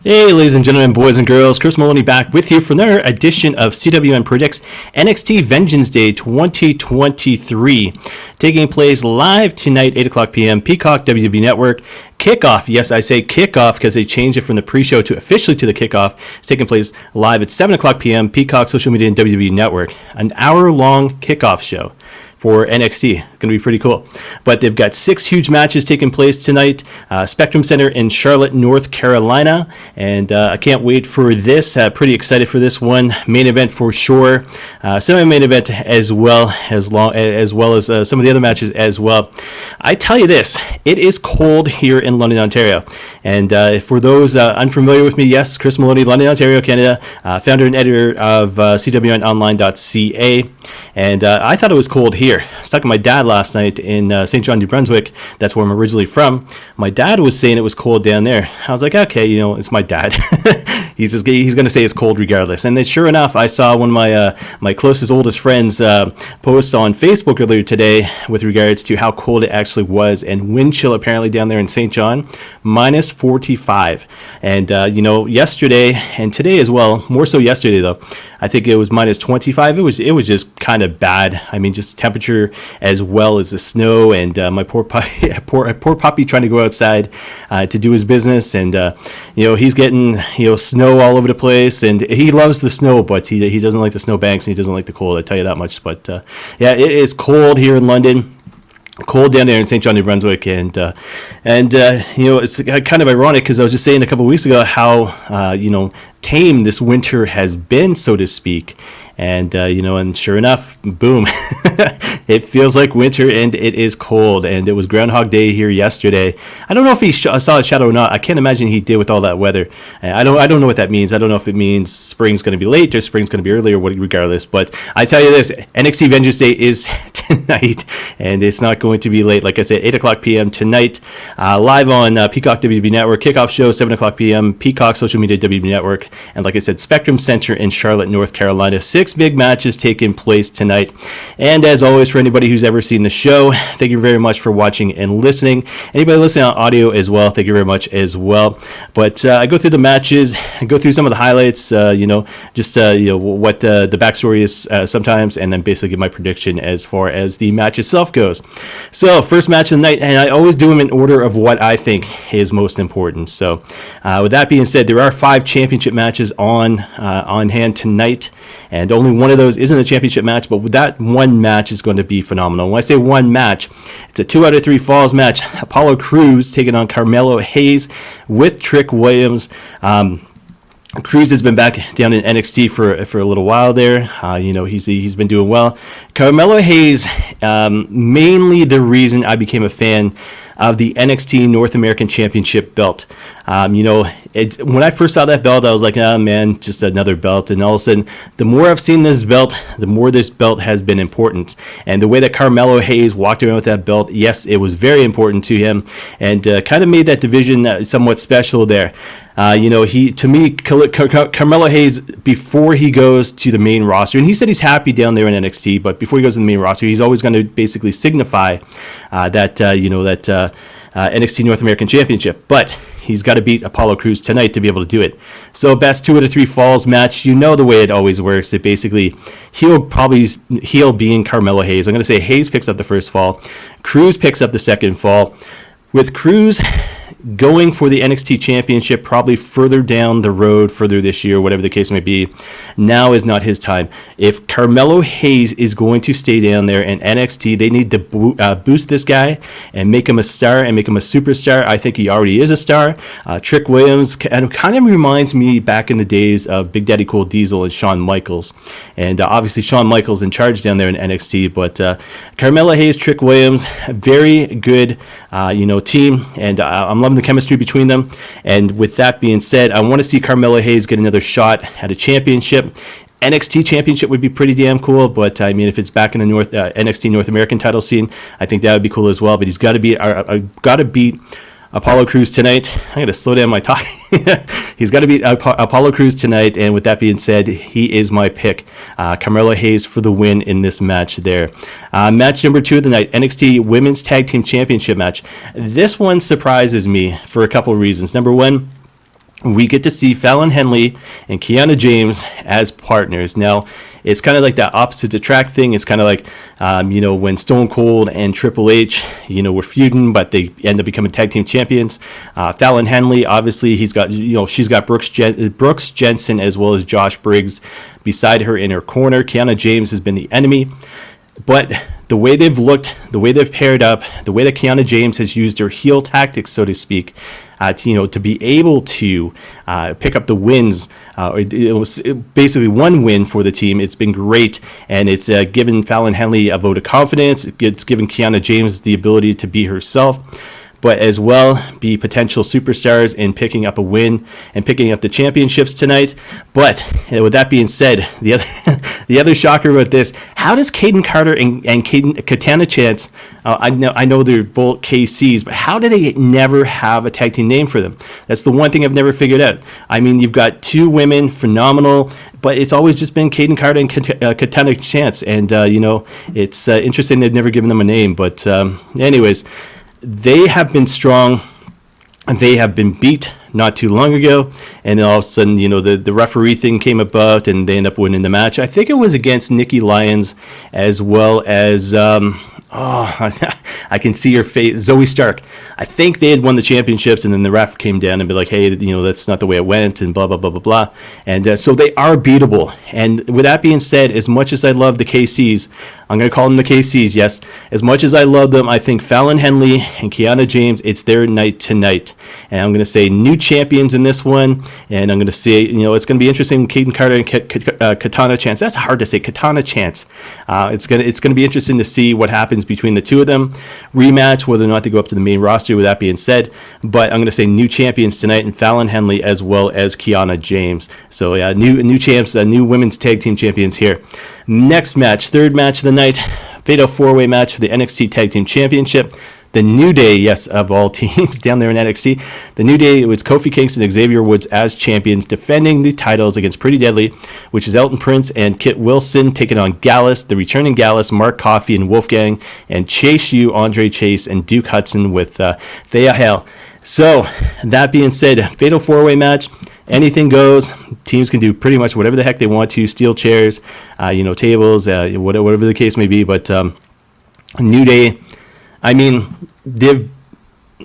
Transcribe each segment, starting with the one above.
Hey, ladies and gentlemen, boys and girls, Chris Maloney back with you for another edition of CWN Predicts NXT Vengeance Day 2023, taking place live tonight, 8 o'clock p.m., Peacock WWE Network. Kickoff, yes, I say kickoff because they changed it from the pre-show to officially to the kickoff. It's taking place live at 7 o'clock p.m., Peacock, social media, and WWE Network. An hour-long kickoff show for NXT. It's going to be pretty cool. But they've got 6 huge matches taking place tonight. Spectrum Center in Charlotte, North Carolina. And I can't wait for this. Pretty excited for this one. Main event for sure. Semi-main event as well as some of the other matches as well. I tell you this, it is cold here in London, Ontario. And for those unfamiliar with me, yes, Chris Maloney, London, Ontario, Canada, founder and editor of CWNonline.ca. And I thought it was cold here. I was talking to my dad last night in St. John, New Brunswick. That's where I'm originally from. My dad was saying it was cold down there. I was like, okay, it's my dad. He's going to say it's cold regardless. And then sure enough, I saw one of my closest, oldest friends post on Facebook earlier today with regards to how cold it actually was. And wind chill apparently down there in St. John, minus 45. And, yesterday and today as well, more so yesterday though, I think it was minus 25. It was just kind of bad. I mean, just temperature as well as the snow, and my poor puppy trying to go outside to do his business, and he's getting snow all over the place, and he loves the snow, but he doesn't like the snow banks, and he doesn't like the cold. I tell you that much. But yeah, it is cold here in London. Cold down there in St. John, New Brunswick, and it's kind of ironic because I was just saying a couple of weeks ago how tame this winter has been, so to speak. And, and sure enough, boom, it feels like winter and it is cold. And it was Groundhog Day here yesterday. I don't know if he saw a shadow or not. I can't imagine he did with all that weather. I don't know what that means. I don't know if it means spring's going to be late or spring's going to be early or what, regardless. But I tell you this, NXT Vengeance Day is tonight, and it's not going to be late. Like I said, 8 o'clock p.m. tonight, live on Peacock WWE Network. Kickoff show, 7 o'clock p.m., Peacock Social Media WWE Network. And like I said, Spectrum Center in Charlotte, North Carolina. 6 big matches taking place tonight. And as always, for anybody who's ever seen the show, thank you very much for watching and listening. Anybody listening on audio as well, thank you very much as well. But I go through the matches, I go through some of the highlights, what the backstory is sometimes, and then basically give my prediction as far as the match itself goes. So first match of the night, and I always do them in order of what I think is most important. So with that being said, there are 5 championship matches on hand tonight, and only one of those isn't a championship match, but that one match is going to be phenomenal. When I say one match, it's a 2 out of 3 falls match. Apollo Crews taking on Carmelo Hayes with Trick Williams. Crews has been back down in NXT for a little while there. He's been doing well. Carmelo Hayes, mainly the reason I became a fan of the NXT North American Championship belt. When I first saw that belt, I was like, oh man, just another belt. And all of a sudden, the more I've seen this belt, the more this belt has been important. And the way that Carmelo Hayes walked around with that belt, yes, it was very important to him, and kind of made that division somewhat special there. Carmelo Hayes, before he goes to the main roster, and he said he's happy down there in NXT, but before he goes to the main roster, he's always going to basically signify that NXT North American Championship. But he's got to beat Apollo Crews tonight to be able to do it. So best 2 out of 3 falls match. You know the way it always works. It basically, heel being Carmelo Hayes. I'm going to say Hayes picks up the first fall. Crews picks up the second fall. With Crews going for the NXT Championship probably further down the road, further this year, whatever the case may be, now is not his time. If Carmelo Hayes is going to stay down there in NXT, they need to boost this guy and make him a star and make him a superstar. I think he already is a star. Trick Williams kind of reminds me back in the days of Big Daddy Cool Diesel and Shawn Michaels. And obviously Shawn Michaels in charge down there in NXT, but Carmelo Hayes, Trick Williams, very good team, and I'm loving the chemistry between them. And with that being said, I want to see Carmelo Hayes get another shot at a championship. NXT championship would be pretty damn cool, but I mean, if it's back in the NXT North American title scene, I think that would be cool as well. But he's got to beat Apollo Crews tonight. I'm going to slow down my talk. He's got to beat Apollo Crews tonight, and with that being said, he is my pick. Carmelo Hayes for the win in this match there. Match number 2 of the night, NXT Women's Tag Team Championship match. This one surprises me for a couple of reasons. Number one, we get to see Fallon Henley and Kiana James as partners. Now, it's kind of like that opposite attract thing. It's kind of like, when Stone Cold and Triple H, were feuding, but they end up becoming tag team champions. Fallon Henley, obviously, she's got Brooks Jensen as well as Josh Briggs beside her in her corner. Kiana James has been the enemy. But the way they've looked, the way they've paired up, the way that Kiana James has used her heel tactics, so to speak, to be able to pick up the wins. It was basically one win for the team. It's been great, and it's given Fallon Henley a vote of confidence. It's given Kiana James the ability to be herself, but as well be potential superstars in picking up a win and picking up the championships tonight. But with that being said, the other shocker about this, how does Caden Carter and Katana Chance, I know they're both KCs, but how do they never have a tag team name for them? That's the one thing I've never figured out. I mean, you've got two women, phenomenal, but it's always just been Caden Carter and Katana Chance, and it's interesting they've never given them a name. But anyways, they have been strong. They have been beat not too long ago, and then all of a sudden, the referee thing came about, and they end up winning the match. I think it was against Nikki Lyons, as well as I can see her face, Zoe Stark. I think they had won the championships, and then the ref came down and be like, hey, that's not the way it went, and blah, blah, blah, blah, blah. And so they are beatable. And with that being said, as much as I love the KCs, I'm going to call them the KCs, yes. As much as I love them, I think Fallon Henley and Kiana James, it's their night tonight. And I'm going to say new champions in this one. And I'm going to say, it's going to be interesting. Caden Carter and Katana Chance. That's hard to say, Katana Chance. It's going to be interesting to see what happens between the two of them. Rematch, whether or not they go up to the main roster, with that being said. But I'm going to say new champions tonight, and Fallon Henley as well as Kiana James. So yeah, new champs, new women's tag team champions here. Next match, third match of the night, fatal four-way match for the NXT Tag Team Championship. The New Day, yes, of all teams down there in NXT. The New Day, it was Kofi Kingston and Xavier Woods as champions, defending the titles against Pretty Deadly, which is Elton Prince and Kit Wilson, taking on Gallus, the returning Gallus, Mark Coffey and Wolfgang, and Chase U, Andre Chase, and Duke Hudson with Thea Hale. So, that being said, fatal four-way match. Anything goes. Teams can do pretty much whatever the heck they want to. Steel chairs, tables, whatever the case may be. But New Day, I mean,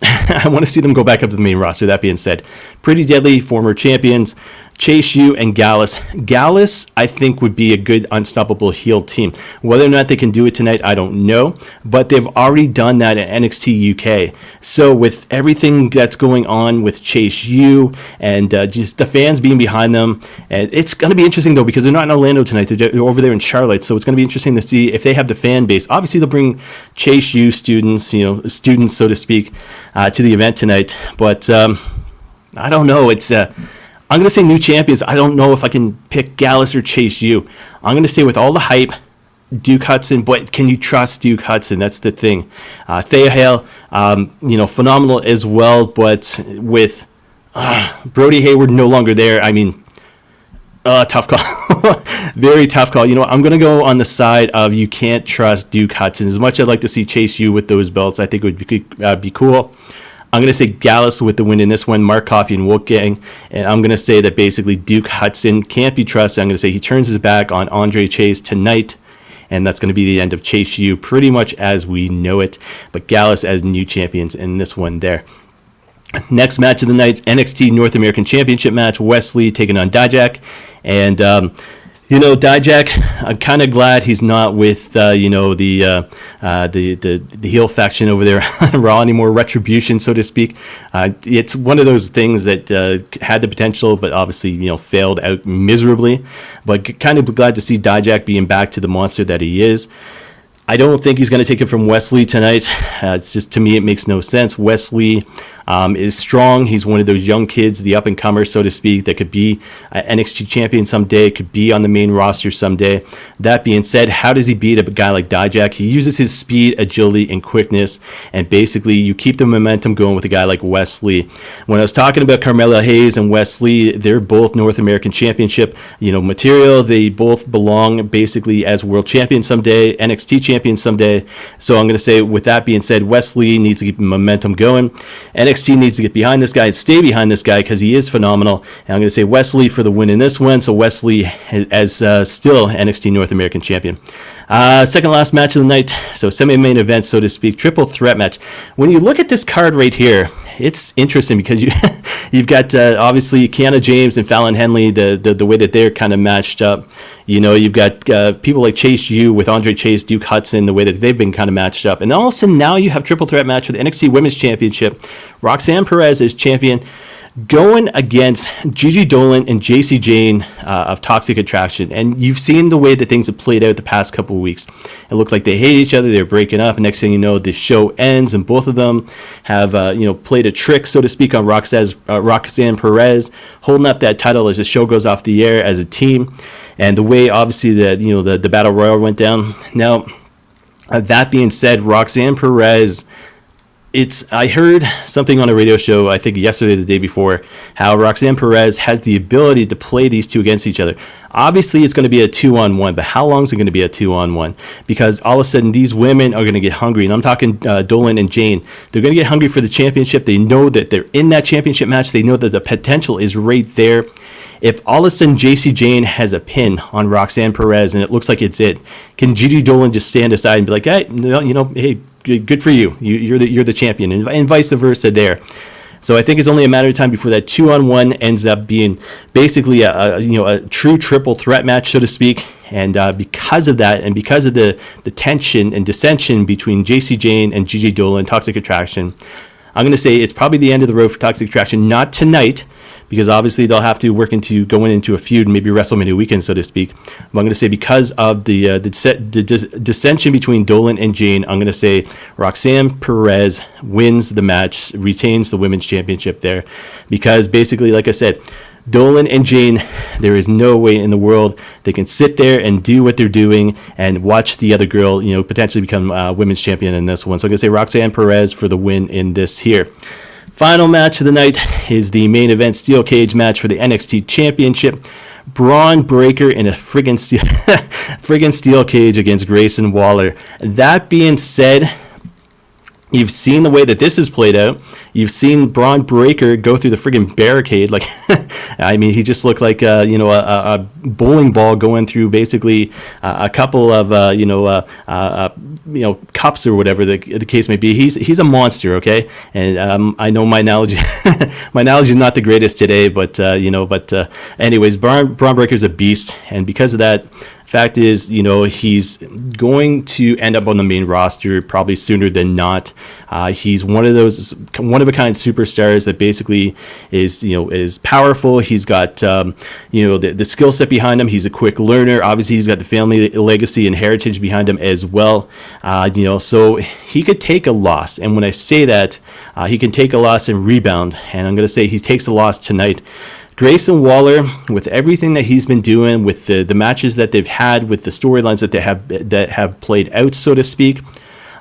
I want to see them go back up to the main roster. That being said, Pretty Deadly, former champions, Chase U and Gallus. Gallus, I think, would be a good unstoppable heel team. Whether or not they can do it tonight, I don't know. But they've already done that at NXT UK. So with everything that's going on with Chase U and just the fans being behind them, and it's going to be interesting, though, because they're not in Orlando tonight. They're over there in Charlotte. So it's going to be interesting to see if they have the fan base. Obviously, they'll bring Chase U students, so to speak, to the event tonight. But I don't know. I'm going to say new champions. I don't know if I can pick Gallus or Chase U. I'm going to say with all the hype, Duke Hudson, but can you trust Duke Hudson? That's the thing. Thea Hale, phenomenal as well, but with Brody Hayward no longer there, I mean, tough call. Very tough call. I'm going to go on the side of you can't trust Duke Hudson. As much as I'd like to see Chase U with those belts, I think it would be cool. I'm going to say Gallus with the win in this one, Mark Coffey and Wolfgang. And I'm going to say that basically Duke Hudson can't be trusted. I'm going to say he turns his back on Andre Chase tonight. And that's going to be the end of Chase U pretty much as we know it. But Gallus as new champions in this one there. Next match of the night, NXT North American Championship match. Wesley taking on Dijak. And Dijak, I'm kind of glad he's not with the heel faction over there on Raw anymore, Retribution, so to speak. It's one of those things that had the potential, but obviously failed out miserably. But kind of glad to see Dijak being back to the monster that he is. I don't think he's going to take it from Wesley tonight. It's just, to me, it makes no sense. Wesley is strong. He's one of those young kids, the up-and-comers, so to speak, that could be an NXT champion someday, could be on the main roster someday. That being said, how does he beat a guy like Dijak? He uses his speed, agility, and quickness, and basically you keep the momentum going with a guy like Wesley. When I was talking about Carmella Hayes and Wesley, they're both North American Championship material. They both belong basically as world champions someday, NXT champions champion someday. So I'm going to say, with that being said, Wesley needs to keep momentum going. NXT needs to get behind this guy and stay behind this guy because he is phenomenal. And I'm going to say Wesley for the win in this one. So Wesley as still NXT North American champion. Second last match of the night, so semi-main event, so to speak, triple threat match. When you look at this card right here, it's interesting because you've got obviously Kiana James and Fallon Henley, the way that they're kind of matched up. You've got people like Chase U with Andre Chase, Duke Hudson, the way that they've been kind of matched up. And all of a sudden now you have triple threat match for the NXT Women's Championship. Roxanne Perez is champion, going against Gigi Dolan and JC Jane of Toxic Attraction. And you've seen the way that things have played out the past couple of weeks. It looked like they hate each other, they're breaking up, and next thing you know, the show ends, and both of them have played a trick, so to speak, on Roxanne Perez, holding up that title as the show goes off the air as a team. And the way, obviously, that the Battle Royal went down. Now, that being said, Roxanne Perez, I heard something on a radio show, I think yesterday or the day before, how Roxanne Perez has the ability to play these two against each other. Obviously, it's going to be a 2-on-1, but how long is it going to be a 2-on-1? Because all of a sudden, these women are going to get hungry. And I'm talking Dolan and Jane. They're going to get hungry for the championship. They know that they're in that championship match. They know that the potential is right there. If all of a sudden JC Jane has a pin on Roxanne Perez and it looks like it's it, can Gigi Dolan just stand aside and be like, hey, hey, good for you. You're the champion, and vice versa there. So I think it's only a matter of time before that 2-on-1 ends up being basically a true triple threat match, so to speak. And because of that, and because of the tension and dissension between JC Jane and Gigi Dolan, Toxic Attraction, I'm going to say it's probably the end of the road for Toxic Attraction. Not tonight, because obviously they'll have to work into going into a feud, maybe WrestleMania weekend, so to speak. But I'm going to say because of the dissension between Dolan and Jane, I'm going to say Roxanne Perez wins the match, retains the women's championship there. Because basically, like I said, Dolan and Jane, there is no way in the world they can sit there and do what they're doing and watch the other girl, potentially become women's champion in this one. So I'm going to say Roxanne Perez for the win in this here. Final match of the night is the main event steel cage match for the NXT Championship. Braun Breaker in a friggin' steel cage against Grayson Waller. That being said, you've seen the way that this is played out. You've seen Braun Breaker go through the friggin' barricade. Like, I mean, he just looked like a bowling ball going through basically a couple of cups or whatever the case may be. He's a monster, okay? And I know my analogy is not the greatest today, but anyways, Braun Breaker's a beast, and because of that. Fact is, he's going to end up on the main roster probably sooner than not. He's one of those one-of-a-kind superstars that basically is powerful. He's got the skill set behind him. He's a quick learner. Obviously, he's got the family legacy and heritage behind him as well. So he could take a loss, and when I say that, he can take a loss and rebound. And I'm going to say he takes a loss tonight. Grayson Waller, with everything that he's been doing, with the matches that they've had, with the storylines that have played out, so to speak,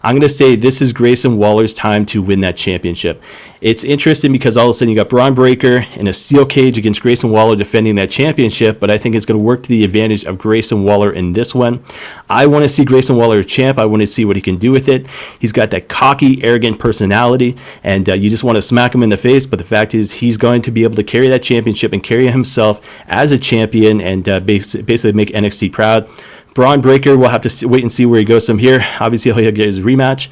I'm going to say this is Grayson Waller's time to win that championship. It's interesting because all of a sudden you got Braun Breaker in a steel cage against Grayson Waller defending that championship, but I think it's going to work to the advantage of Grayson Waller in this one. I want to see Grayson Waller a champ. I want to see what he can do with it. He's got that cocky, arrogant personality, and you just want to smack him in the face, but the fact is he's going to be able to carry that championship and carry himself as a champion and basically make NXT proud. Braun Breaker, we'll have to wait and see where he goes from here. Obviously, he'll get his rematch.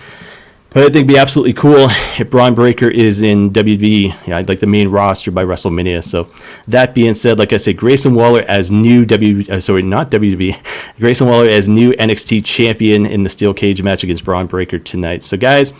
But I think it'd be absolutely cool if Braun Breaker is in WWE, like the main roster by WrestleMania. So that being said, like I said, Grayson Waller as new Grayson Waller as new NXT champion in the steel cage match against Braun Breaker tonight. So guys,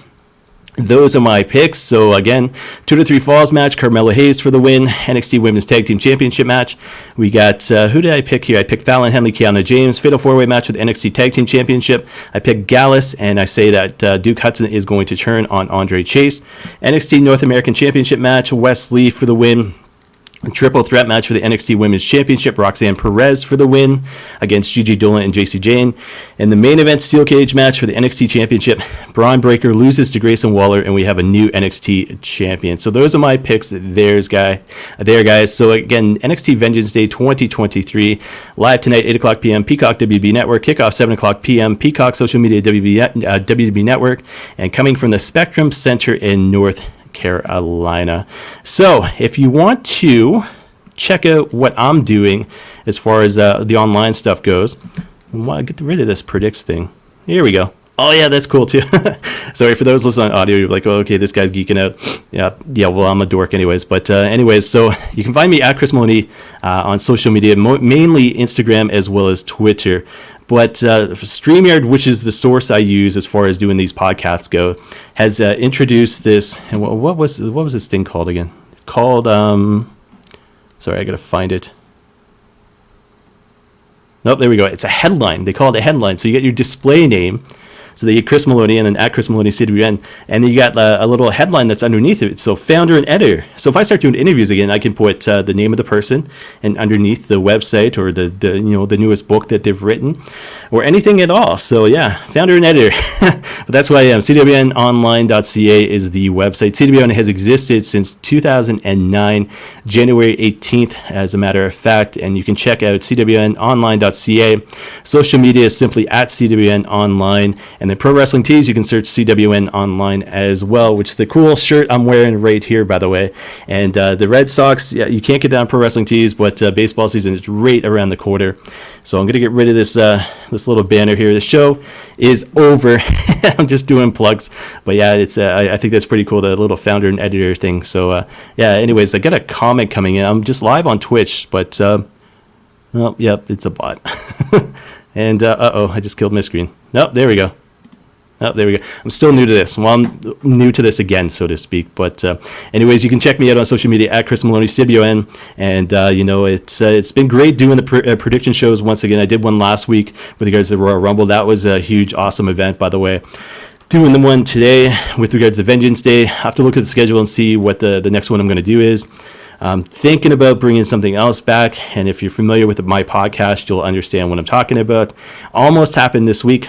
those are my picks. So again, 2 to 3 falls match, Carmelo Hayes for the win. NXT Women's Tag Team Championship match. We got, who did I pick here? I picked Fallon Henley, Kiana James. Fatal 4-way match with NXT Tag Team Championship. I picked Gallus, and I say that Duke Hudson is going to turn on Andre Chase. NXT North American Championship match, Wes Lee for the win. Triple threat match for the NXT Women's Championship. Roxanne Perez for the win against Gigi Dolan and JC Jane. And the main event steel cage match for the NXT Championship. Braun Breaker loses to Grayson Waller, and we have a new NXT champion. So those are my picks there, guys. So again, NXT Vengeance Day 2023, live tonight, 8 o'clock p.m., Peacock WB Network, kickoff 7 o'clock p.m., Peacock Social Media WB Network, and coming from the Spectrum Center in North Carolina. So if you want to check out what I'm doing as far as the online stuff goes, I want to get rid of this predicts thing. Here we go. Oh yeah, that's cool too. Sorry for those listening on audio. You're like, oh, okay, this guy's geeking out. Yeah. Well, I'm a dork, anyways. But so you can find me at Chris Maloney on social media, mainly Instagram as well as Twitter. But StreamYard, which is the source I use as far as doing these podcasts go, has introduced this. And what was this thing called again? It's called. Sorry, I gotta find it. Nope, there we go. It's a headline. They call it a headline. So you get your display name. So they get Chris Maloney and then at Chris Maloney CWN, and then you got a little headline that's underneath it. So founder and editor. So if I start doing interviews again, I can put the name of the person and underneath the website or the newest book that they've written or anything at all. So yeah, founder and editor. But that's who I am. CWNonline.ca is the website. CWN has existed since 2009, January 18th, as a matter of fact, and you can check out CWNonline.ca. Social media is simply at CWN Online. And then Pro Wrestling Tees, you can search CWN Online as well, which is the cool shirt I'm wearing right here, by the way. And the Red Sox, yeah, you can't get that on Pro Wrestling Tees, but baseball season is right around the corner. So I'm going to get rid of this little banner here. The show is over. I'm just doing plugs. But yeah, it's I think that's pretty cool, the little founder and editor thing. So yeah, anyways, I got a comment coming in. I'm just live on Twitch, but it's a bot. And I just killed my screen. Nope, there we go. Oh, there we go. I'm still new to this. Well, I'm new to this again, so to speak. But anyways, you can check me out on social media at Chris Maloney, CWN. And, it's been great doing the prediction shows once again. I did one last week with regards to the Royal Rumble. That was a huge, awesome event, by the way. Doing the one today with regards to Vengeance Day. I have to look at the schedule and see what the next one I'm going to do is. I'm thinking about bringing something else back. And if you're familiar with my podcast, you'll understand what I'm talking about. Almost happened this week.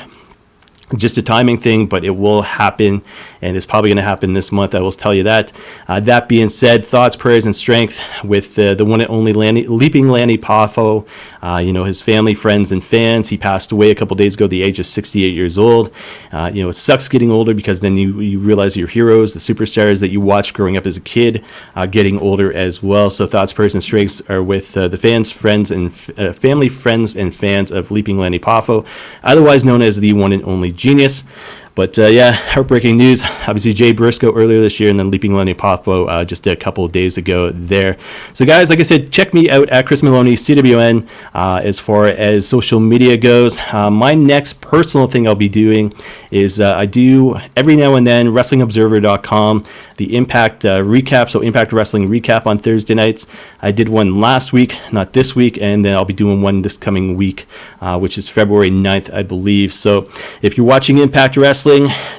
Just a timing thing, but it will happen, and it's probably going to happen this month. I will tell you that. That being said, thoughts, prayers, and strength with the one and only Leaping Lanny Poffo. His family, friends, and fans. He passed away a couple days ago at the age of 68 years old. It sucks getting older because then you realize your heroes, the superstars that you watched growing up as a kid, getting older as well. So thoughts, prayers, and strengths are with the fans, friends, and family, friends, and fans of Leaping Lanny Poffo, otherwise known as the one and only Genius. But heartbreaking news. Obviously, Jay Briscoe earlier this year, and then Leaping Lanny Poffo just a couple of days ago there. So, guys, like I said, check me out at Chris Maloney, CWN, as far as social media goes. My next personal thing I'll be doing is I do every now and then WrestlingObserver.com, the Impact recap, so Impact Wrestling recap on Thursday nights. I did one last week, not this week, and then I'll be doing one this coming week, which is February 9th, I believe. So, if you're watching Impact Wrestling,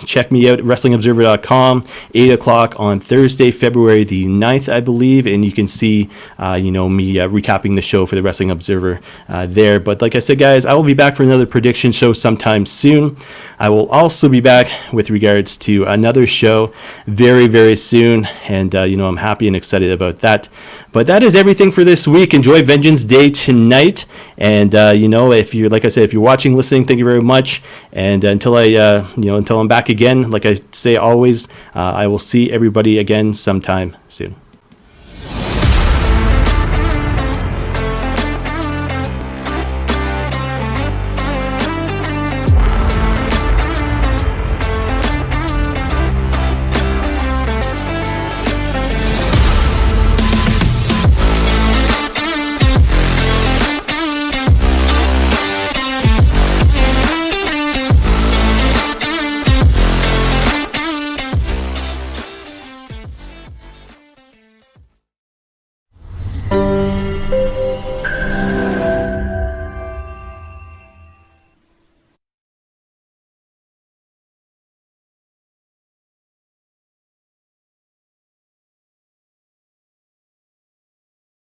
check me out at WrestlingObserver.com, 8 o'clock on Thursday, February the 9th, I believe, and you can see, me recapping the show for the Wrestling Observer there. But like I said, guys, I will be back for another prediction show sometime soon. I will also be back with regards to another show very, very soon, and, I'm happy and excited about that. But that is everything for this week. Enjoy Vengeance Day tonight, and, if you're, like I said, if you're watching, listening, thank you very much, and until I'm back again, like I say always, I will see everybody again sometime soon.